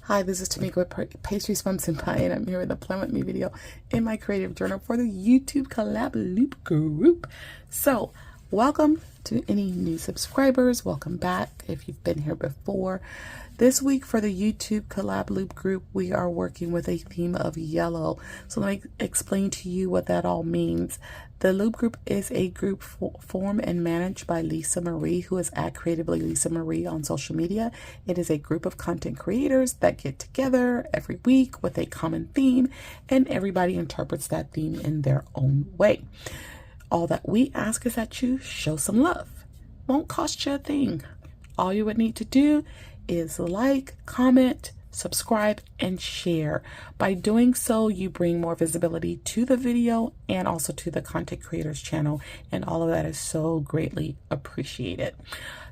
Hi, this is Tamika with Pastries from Senpai, and I'm here with a Plan With Me video in my creative journal for the YouTube Collab Loop group. So, welcome to any new subscribers. Welcome back if you've been here before. This week for the YouTube Collab Loop group, we are working with a theme of yellow. So let me explain to you what that all means. The Loop group is a group formed and managed by Lisa Marie, who is at Creatively Lisa Marie on social media. It is a group of content creators that get together every week with a common theme, and everybody interprets that theme in their own way. All that we ask is that you show some love. Won't cost you a thing. All you would need to do is like, comment, subscribe, and share. By doing so, you bring more visibility to the video and also to the content creators channel, and all of that is so greatly appreciated.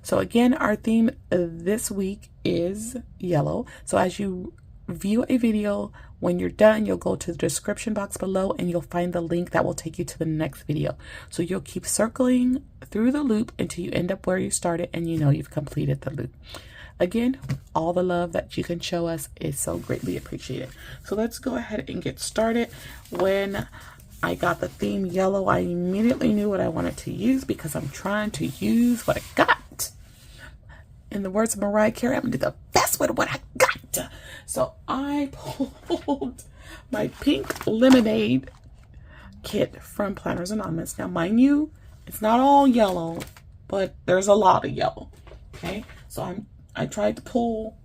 So again, our theme this week is yellow. So as you view a video, when you're done, you'll go to the description box below and you'll find the link that will take you to the next video. So you'll keep circling through the loop until you end up where you started and you know you've completed the loop. Again, all the love that you can show us is so greatly appreciated. So let's go ahead and get started. When I got the theme yellow, I immediately knew what I wanted to use because I'm trying to use what I got. In the words of Mariah Carey, I'm going to do the best with what I got. So I pulled my pink lemonade kit from Planners Anonymous. Now, mind you, it's not all yellow, but there's a lot of yellow. Okay, so I tried to pull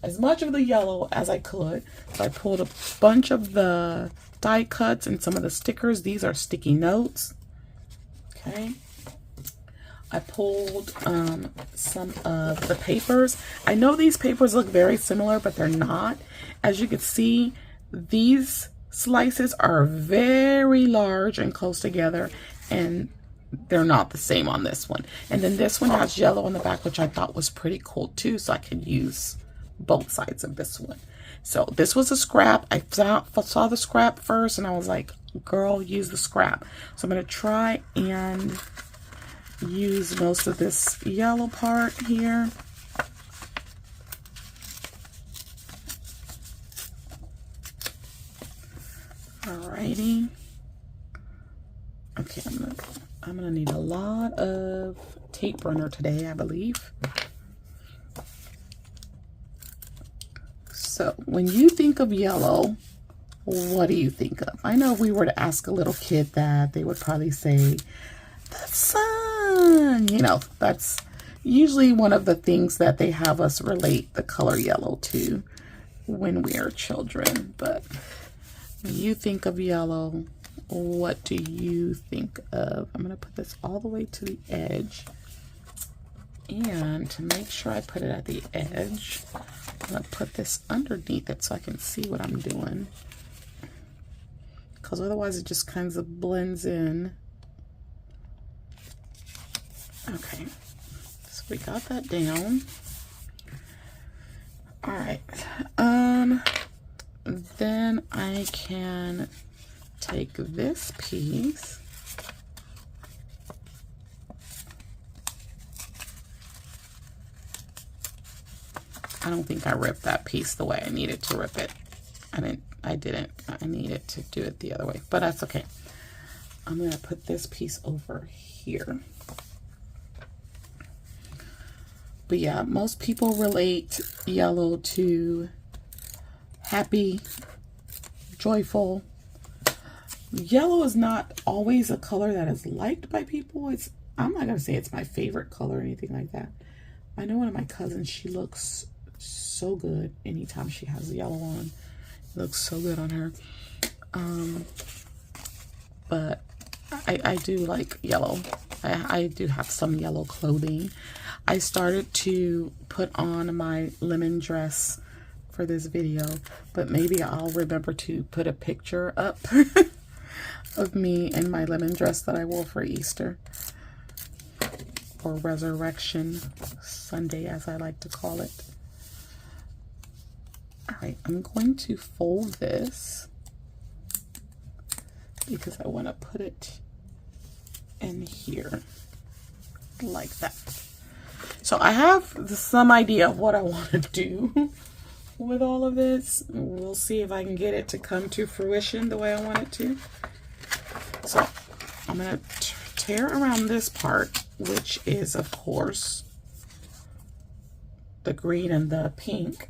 as much of the yellow as I could. So I pulled a bunch of the die cuts and some of the stickers. These are sticky notes. Okay. I pulled some of the papers. I know these papers look very similar, but they're not. As you can see, these slices are very large and close together, and they're not the same on this one. And then this one has yellow on the back, which I thought was pretty cool too, so I could use both sides of this one. So this was a scrap. I saw the scrap first and I was like, girl, use the scrap. So I'm going to try and use most of this yellow part here. Alrighty. Okay, I'm gonna need a lot of tape runner today, I believe. So when you think of yellow, what do you think of? I know if we were to ask a little kid that, they would probably say the sun. You know, that's usually one of the things that they have us relate the color yellow to when we are children. But when you think of yellow, what do you think of? I'm going to put this all the way to the edge. And to make sure I put it at the edge, I'm going to put this underneath it so I can see what I'm doing. Because otherwise it just kind of blends in. Okay, so we got that down. All right. Then I can take this piece I don't think I ripped that piece the way I needed to rip it. I didn't. I needed to do it the other way, but that's okay. I'm going to put this piece over here. But yeah, most people relate yellow to happy, joyful. Yellow is not always a color that is liked by people. I'm not going to say it's my favorite color or anything like that. I know one of my cousins, she looks so good anytime she has yellow on. It looks so good on her. But I do like yellow. I do have some yellow clothing. I started to put on my lemon dress for this video, but maybe I'll remember to put a picture up of me in my lemon dress that I wore for Easter, or Resurrection Sunday, as I like to call it. All right, I'm going to fold this because I want to put it in here like that. So I have some idea of what I want to do with all of this. We'll see if I can get it to come to fruition the way I want it to. So I'm going to tear around this part, which is, of course, the green and the pink.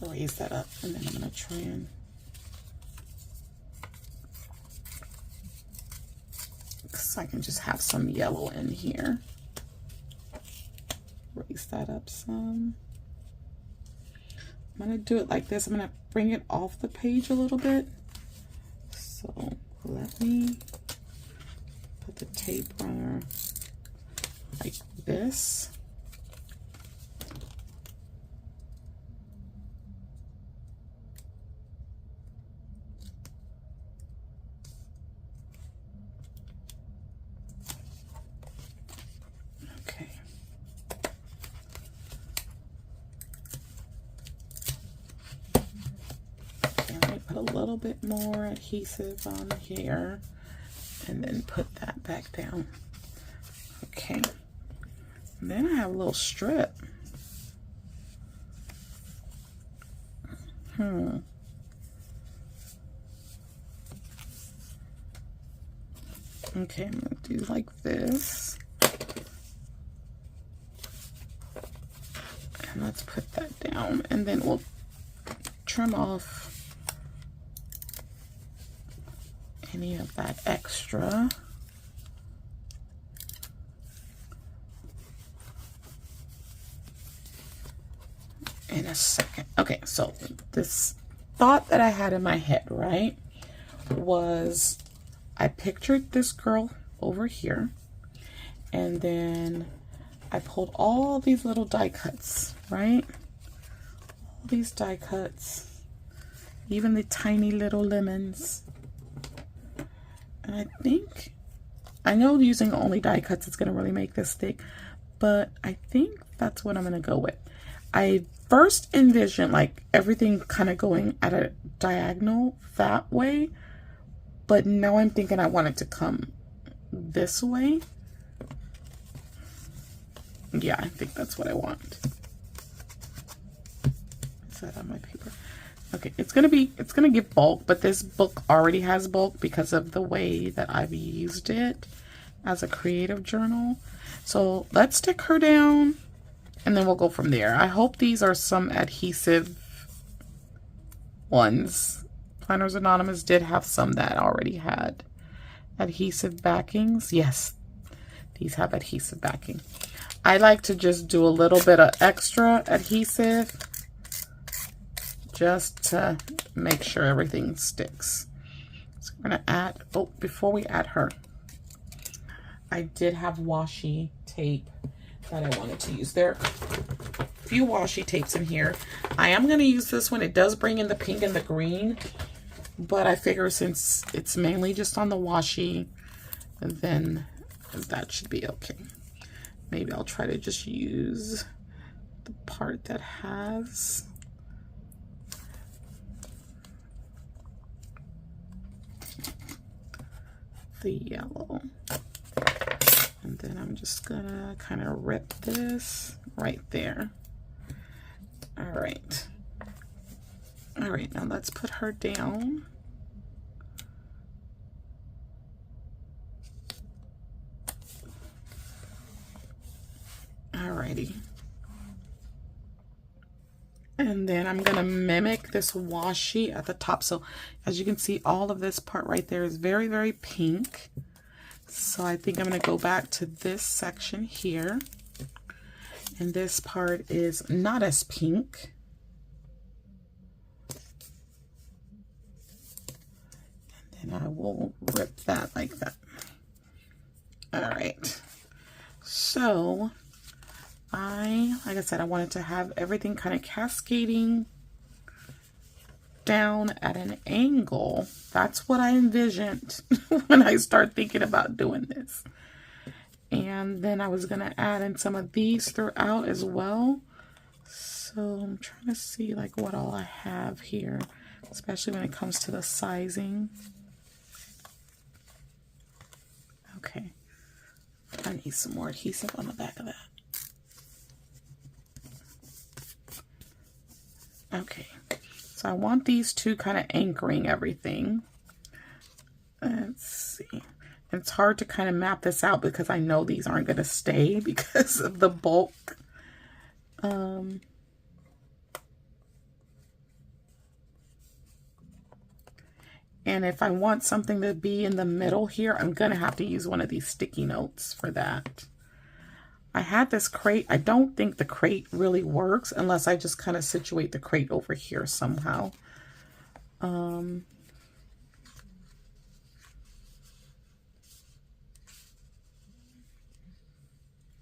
Raise that up, and then I'm going to try and so I can just have some yellow in here. Raise that up some. I'm going to do it like this. I'm going to bring it off the page a little bit. So let me put the tape runner like this. Okay. And I put a little bit more adhesive on here and then put that back down. Okay. And then I have a little strip. Okay, I'm gonna do like this. And let's put that down, and then we'll trim off any of that extra. In a second. Okay, so this thought that I had in my head, right, was I pictured this girl over here, and then I pulled all these little die cuts, right? All these die cuts, even the tiny little lemons. And I know using only die cuts is going to really make this thick, but I think that's what I'm going to go with. I first envisioned like everything kind of going at a diagonal that way, but now I'm thinking I want it to come this way. Yeah, I think that's what I want. Is that on my paper? Okay, it's gonna give bulk, but this book already has bulk because of the way that I've used it as a creative journal. So let's stick her down, and then we'll go from there. I hope these are some adhesive ones. Planners Anonymous did have some that already had adhesive backings. Yes, these have adhesive backing. I like to just do a little bit of extra adhesive just to make sure everything sticks. So we're gonna add, oh, before we add her, I did have washi tape that I wanted to use. There are a few washi tapes in here. I am gonna use this one. It does bring in the pink and the green, but I figure since it's mainly just on the washi, then that should be okay. Maybe I'll try to just use the part that has the yellow. And then I'm just gonna kind of rip this right there. All right. All right, now let's put her down. Alrighty. And then I'm gonna mimic this washi at the top. So as you can see, all of this part right there is very, very pink. So I think I'm gonna go back to this section here. And this part is not as pink. And then I will rip that like that. All right. So like I said, I wanted to have everything kind of cascading down at an angle. That's what I envisioned when I start thinking about doing this. And then I was going to add in some of these throughout as well. So I'm trying to see like what all I have here, especially when it comes to the sizing. Okay. I need some more adhesive on the back of that. Okay, so I want these two kind of anchoring everything. Let's see. It's hard to kind of map this out because I know these aren't going to stay because of the bulk. And if I want something to be in the middle here, I'm going to have to use one of these sticky notes for that. I had this crate. I don't think the crate really works unless I just kind of situate the crate over here somehow. All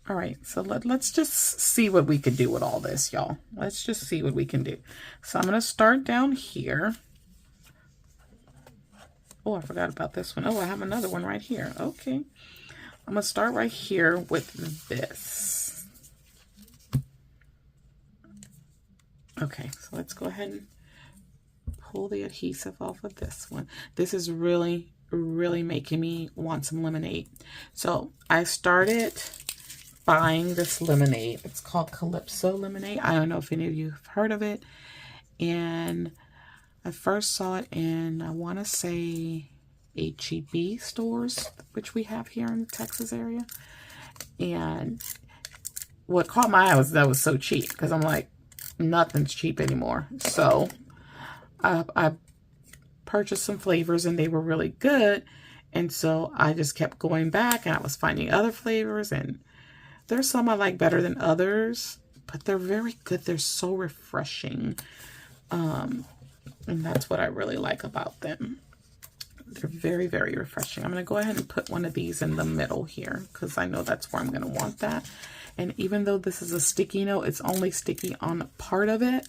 right, so let's just see what we can do with all this, y'all. Let's just see what we can do. So I'm going to start down here. Oh, I forgot about this one. Oh, I have another one right here. Okay. I'm going to start right here with this. Okay, so let's go ahead and pull the adhesive off of this one. This is really making me want some lemonade. So I started buying this lemonade. It's called Calypso lemonade. I don't know if any of you have heard of it. And I first saw it in, I want to say, H-E-B stores, which we have here in the Texas area. And what caught my eye was that was so cheap, because I'm like, nothing's cheap anymore. So I purchased some flavors and they were really good. And so I just kept going back and I was finding other flavors, and there's some I like better than others, but they're very good. They're so refreshing. And that's what I really like about them. They're very refreshing. I'm going to go ahead and put one of these in the middle here because I know that's where I'm going to want that. And even though this is a sticky note, it's only sticky on part of it.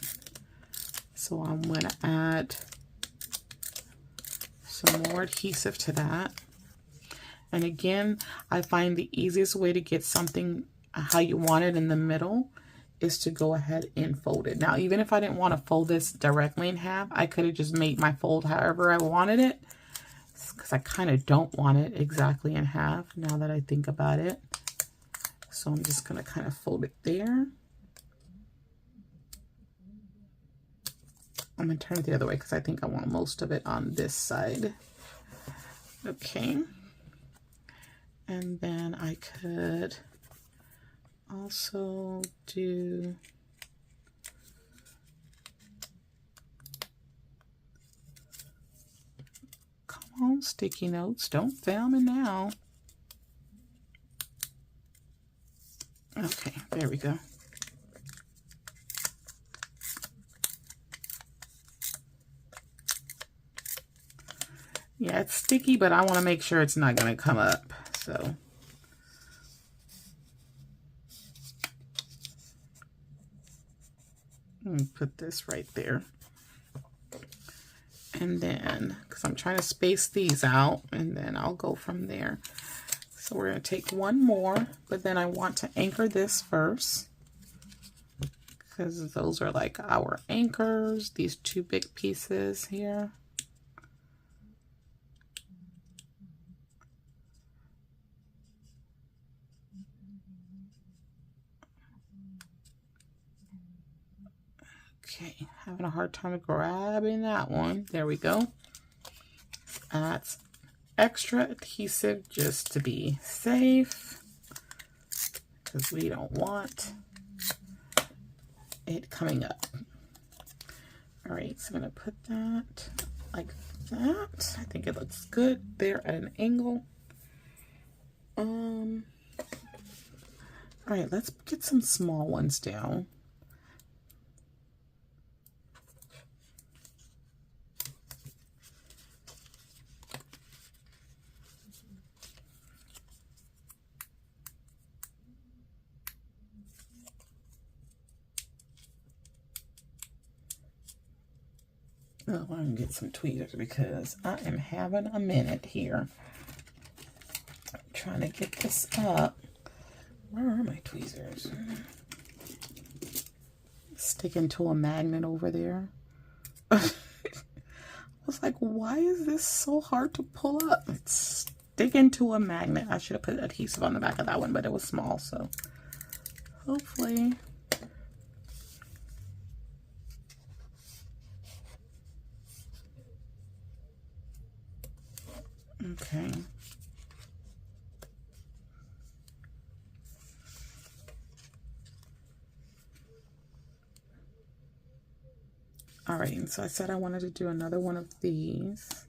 So I'm going to add some more adhesive to that. And again, I find the easiest way to get something how you want it in the middle is to go ahead and fold it. Now, even if I didn't want to fold this directly in half, I could have just made my fold however I wanted it, because I kind of don't want it exactly in half now that I think about it. So I'm just going to kind of fold it there. I'm going to turn it the other way because I think I want most of it on this side. Okay. And then I could also do come on, sticky notes, don't fail me now. Okay, there we go. Yeah, it's sticky, but I want to make sure it's not going to come up. So put this right there. And then, because I'm trying to space these out, and then I'll go from there. So we're going to take one more, but then I want to anchor this first, because those are like our anchors, these two big pieces here. Okay, having a hard time grabbing that one. There we go. That's extra adhesive just to be safe, because we don't want it coming up. All right, so I'm going to put that like that. I think it looks good there at an angle. All right, let's get some small ones down. Oh, I'm going to get some tweezers because I am having a minute here. I'm trying to get this up. Where are my tweezers? Sticking to a magnet over there. I was like, why is this so hard to pull up? It's sticking to a magnet. I should have put adhesive on the back of that one, but it was small, so hopefully. Okay. All right, so I said I wanted to do another one of these.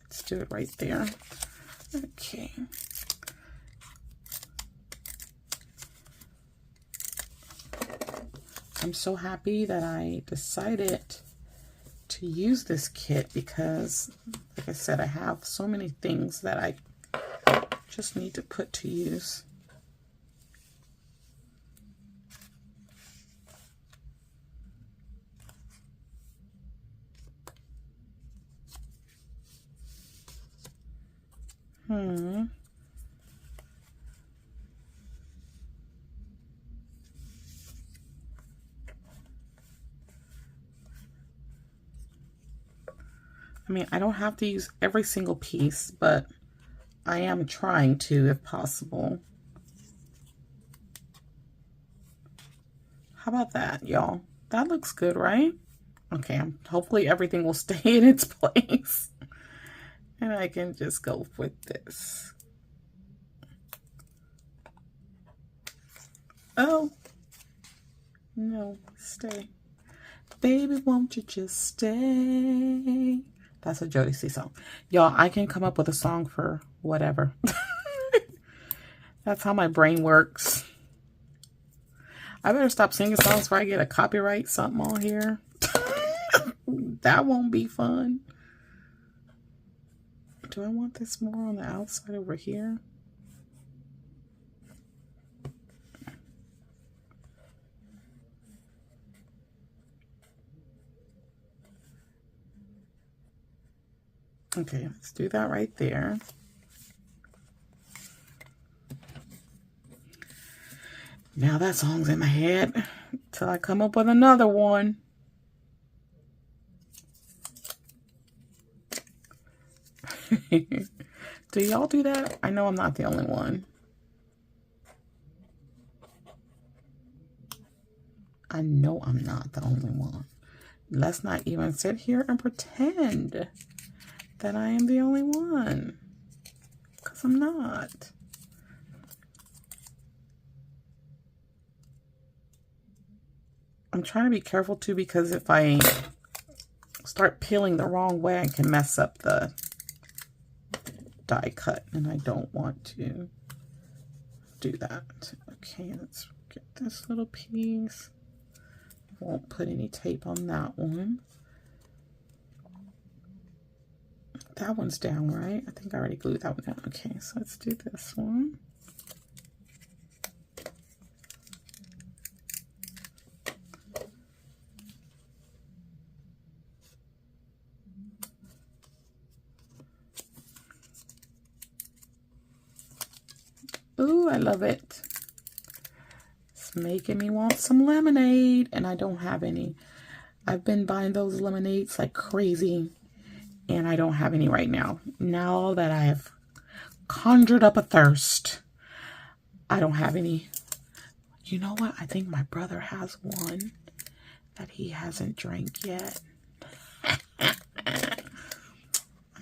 Let's do it right there. Okay. I'm so happy that I decided to use this kit because, like I said, I have so many things that I just need to put to use. I mean, I don't have to use every single piece, but I am trying to if possible. How about that, y'all? That looks good, right? Okay, hopefully everything will stay in its place. And I can just go with this. Oh, no, stay. Baby, won't you just stay? That's a Jodeci song. Y'all, I can come up with a song for whatever. That's how my brain works. I better stop singing songs before I get a copyright something on here. That won't be fun. Do I want this more on the outside over here? Okay, let's do that right there. Now that song's in my head till I come up with another one. Do y'all do that? I know I'm not the only one. I know I'm not the only one. Let's not even sit here and pretend that I am the only one, because I'm not. I'm trying to be careful too, because if I start peeling the wrong way, I can mess up the die cut, and I don't want to do that. Okay, let's get this little piece. Won't put any tape on that one. That one's down, right? I think I already glued that one down. Okay, so let's do this one. Ooh, I love it. It's making me want some lemonade, and I don't have any. I've been buying those lemonades like crazy, and I don't have any right now. Now that I have conjured up a thirst, I don't have any. You know what? I think my brother has one that he hasn't drank yet. I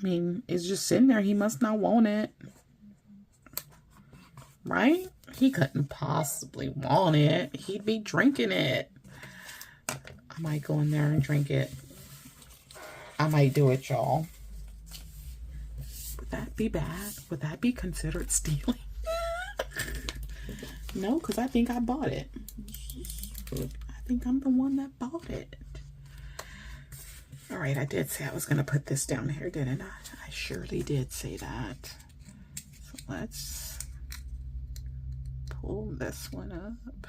mean, it's just sitting there. He must not want it. Right? He couldn't possibly want it. He'd be drinking it. I might go in there and drink it. I might do it, y'all. Would that be bad? Would that be considered stealing? No, because I think I bought it. I think I'm the one that bought it. All right, I did say I was going to put this down here, didn't I? I surely did say that. So let's pull this one up.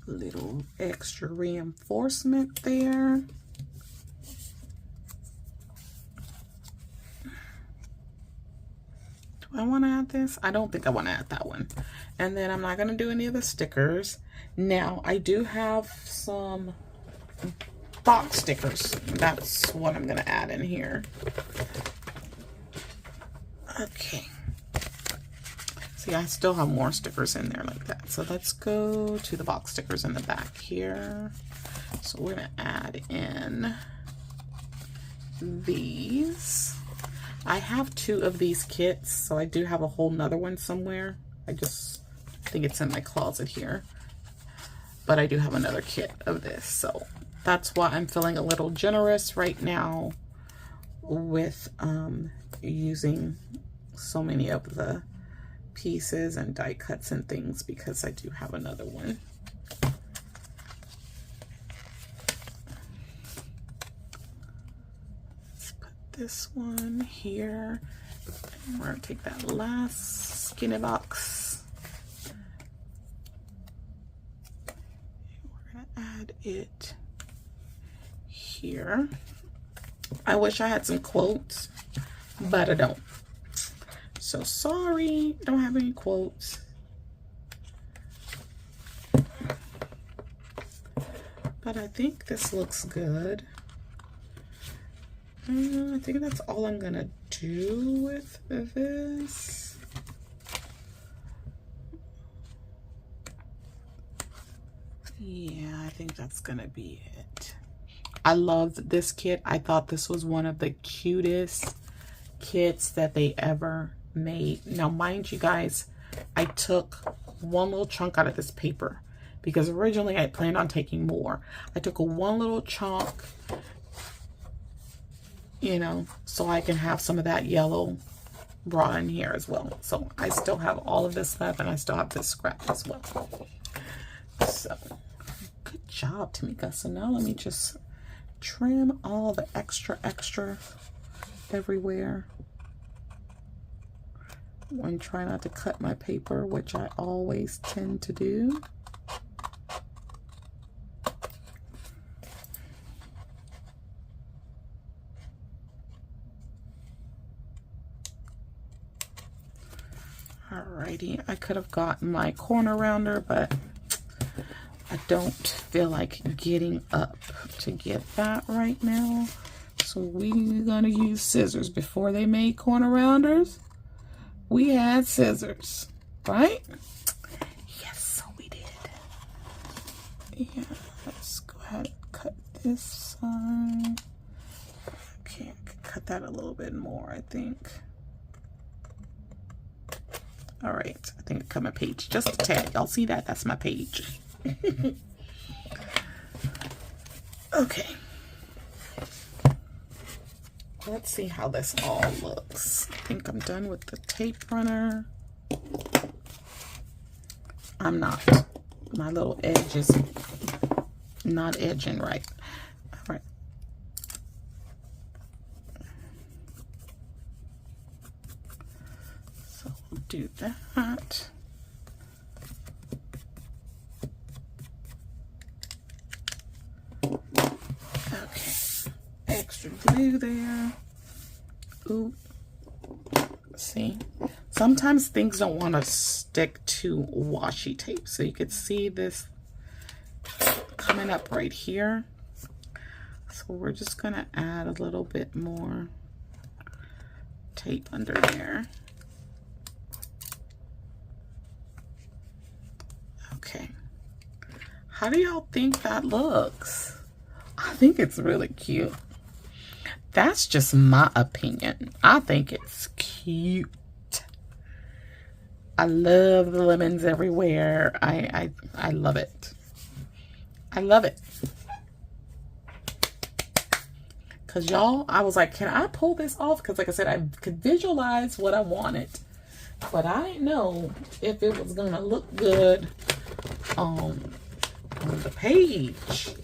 Little extra reinforcement there. Do I want to add this? I don't think I want to add that one. And then I'm not going to do any of the stickers. Now, I do have some box stickers. That's what I'm going to add in here. Okay. See, I still have more stickers in there like that. So let's go to the box stickers in the back here. So we're gonna add in these. I have 2 of these kits, so I do have a whole nother one somewhere. I just think it's in my closet here. But I do have another kit of this, so that's why I'm feeling a little generous right now with using so many of the pieces and die cuts and things, because I do have another one. Let's put this one here. And we're gonna take that last skinny box. We're gonna add it here. I wish I had some quotes, but I don't. So sorry, don't have any quotes. But I think this looks good. I think that's all I'm gonna do with this. Yeah, I think that's gonna be it. I loved this kit. I thought this was one of the cutest kits that they ever made. Now, mind you guys, I took one little chunk out of this paper because originally I planned on taking more. I took one little chunk, you know, so I can have some of that yellow bra in here as well. So I still have all of this left, and I still have this scrap as well. So good job, Tamika. So now let me just trim all the extra everywhere. And try not to cut my paper, which I always tend to do. Alrighty, I could have gotten my corner rounder, but I don't feel like getting up to get that right now. So we're gonna use scissors. Before they made corner rounders, we had scissors, right? Yes, so we did. Yeah, let's go ahead and cut this side. Okay, I could cut that a little bit more, I think. All right, I think I cut my page just a tad. Y'all see that? That's my page. Okay. Let's see how this all looks. I think I'm done with the tape runner. I'm not. My little edge is not edging right. All right. So we'll do that. Okay. Extra glue there. Ooh. See? Sometimes things don't want to stick to washi tape. So you can see this coming up right here. So we're just going to add a little bit more tape under there. Okay. How do y'all think that looks? I think it's really cute. That's just my opinion. I think it's cute. I love the lemons everywhere. I love it. I love it. Cause y'all, I was like, can I pull this off? Cause like I said, I could visualize what I wanted, but I didn't know if it was gonna look good on the page.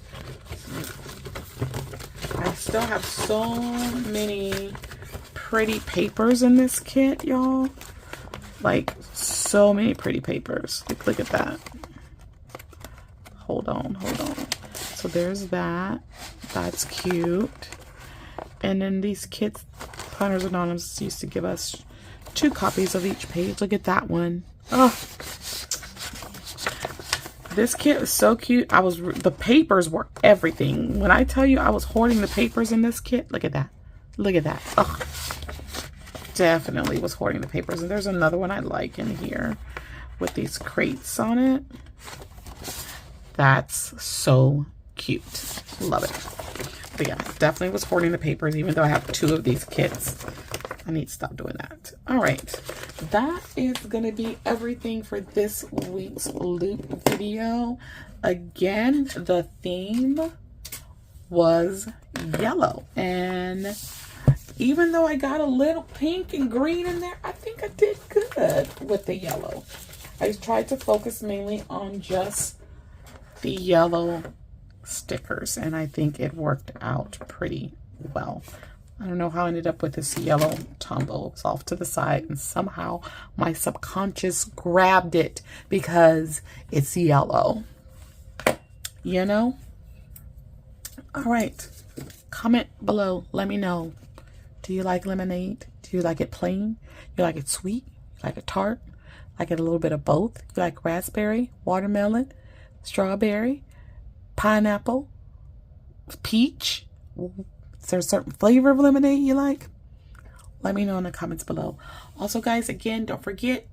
I still have so many pretty papers in this kit, y'all. Like, so many pretty papers. Look at that. Hold on. So there's that. That's cute. And then these kits, Planners Anonymous used to give us 2 copies of each page. Look at that one. Oh, this kit is so cute. The papers were everything. When I tell you I was hoarding the papers in this kit, look at that. Look at that. Ugh. definitely was hoarding the papers. And there's another one I like in here with these crates on it. That's so cute. Love it. But yeah, definitely was hoarding the papers, even though I have 2 of these kits. I need to stop doing that. All right. That is going to be everything for this week's loop video. Again, the theme was yellow. And even though I got a little pink and green in there, I think I did good with the yellow. I tried to focus mainly on just the yellow stickers, and I think it worked out pretty well. I don't know how I ended up with this yellow tumble. It's off to the side, and somehow my subconscious grabbed it because it's yellow. You know? All right. Comment below. Let me know. Do you like lemonade? Do you like it plain? You like it sweet? You like it tart? Like it a little bit of both? You like raspberry, watermelon, strawberry, pineapple, peach? Is there a certain flavor of lemonade you like? Let me know in the comments below. Also, guys, again, don't forget,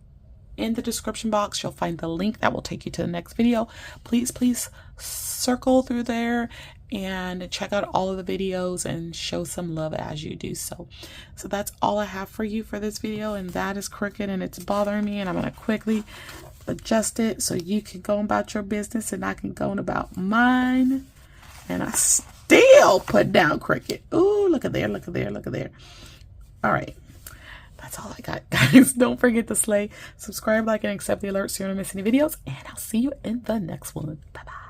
in the description box, you'll find the link that will take you to the next video. Please circle through there and check out all of the videos and show some love as you do so. So that's all I have for you for this video, and that is crooked and it's bothering me, and I'm going to quickly adjust it so you can go about your business and I can go about mine. And I still put down crooked. Ooh, look at there, look at there, look at there. All right. That's all I got, guys. Don't forget to slay, subscribe, like, and accept the alerts so you don't miss any videos. And I'll see you in the next one. Bye-bye.